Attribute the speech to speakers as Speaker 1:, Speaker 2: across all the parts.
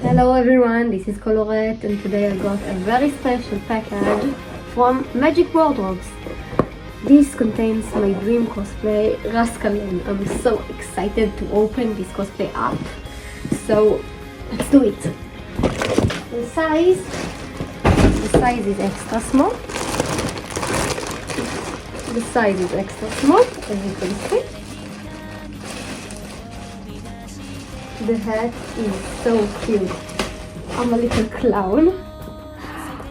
Speaker 1: Hello everyone, this is Colorette and today I got a very special package from Magic Wardrobes. This contains my dream cosplay, Rascal, and I'm so excited to open this cosplay up. So let's do it. The size is extra small. The size is extra small, as you can see. The hat is so cute. I'm a little clown.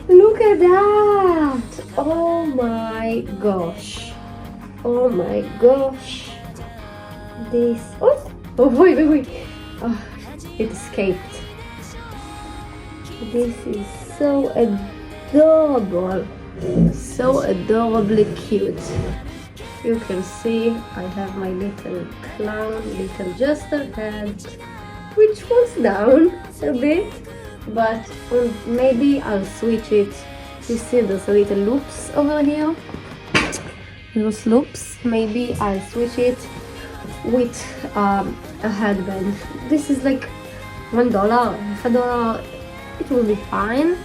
Speaker 1: Look at that! Oh my gosh. Oh my gosh. This... Oh, wait. Oh, it escaped. This is so adorable. So adorably cute. You can see I have my little clown, little jester head, which falls down a bit, but maybe I'll switch it. You see there's a little loops over here. Those loops, maybe I'll switch it with a headband. This is like $1, $1. It will be fine.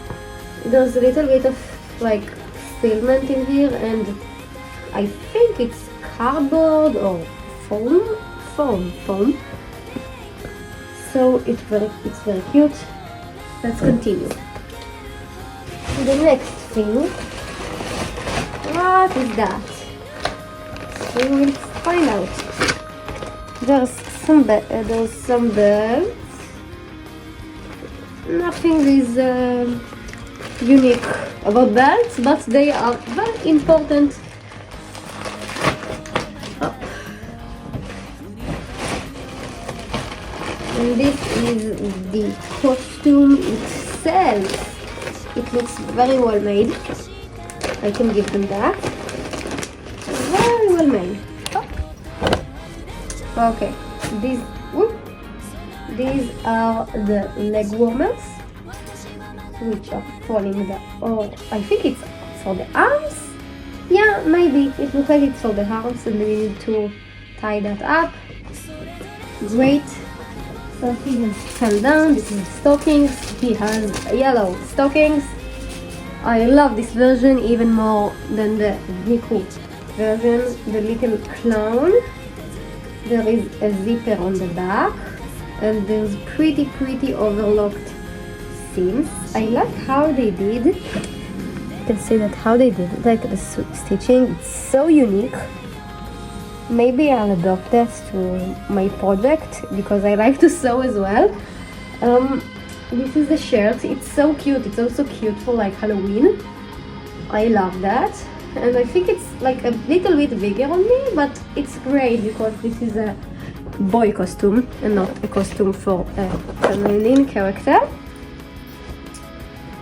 Speaker 1: There's a little bit of like filament in here, and I think it's cardboard or foam. So it's very cute. Let's continue. The next thing, what is that? We will find out. There's some belts. Nothing is unique about belts, but they are very important. And this is the costume itself. It looks very well made. I can give them that. Very well made. Okay, these are the leg warmers, which are falling down. Oh, I think it's for the arms. Yeah, maybe it looks like it's for the arms, and we need to tie that up. Great. So he has fell down. This is the stockings. He has yellow stockings. I love this version even more than the Niku version. The little clown. There is a zipper on the back, and there's pretty overlocked seams. I like how they did. You can see that how they did like the stitching. It's so unique. Maybe I'll adopt this to my project because I like to sew as well. This is the shirt. It's so cute. It's also cute for like Halloween. I love that. And I think it's like a little bit bigger on me, but it's great because this is a boy costume and not a costume for a feminine character.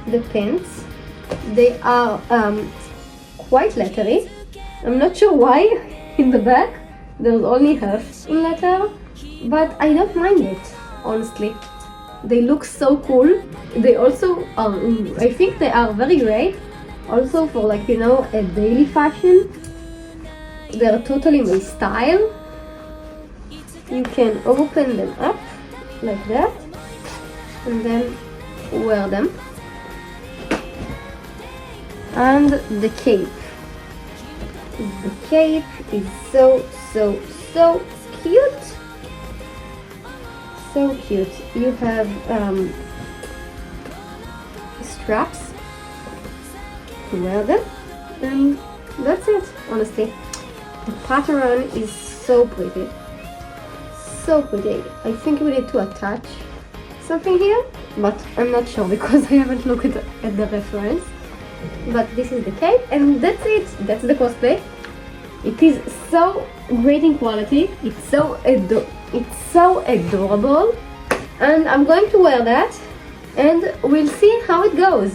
Speaker 1: The pants, they are quite lettery. I'm not sure why. In the back there's only half in letter, but I don't mind it, honestly. They look so cool. They also I think they are very great also for, like, you know, a daily fashion. They're totally my style. You can open them up like that and then wear them. And the cape. The cape is so cute. So cute. You have straps to wear them, and that's it, honestly. The pattern is so pretty. So pretty. I think we need to attach something here, but I'm not sure because I haven't looked at the reference. But this is the cape, and that's it. That's the cosplay. It is so great in quality. It's so adorable, and I'm going to wear that, and we'll see how it goes.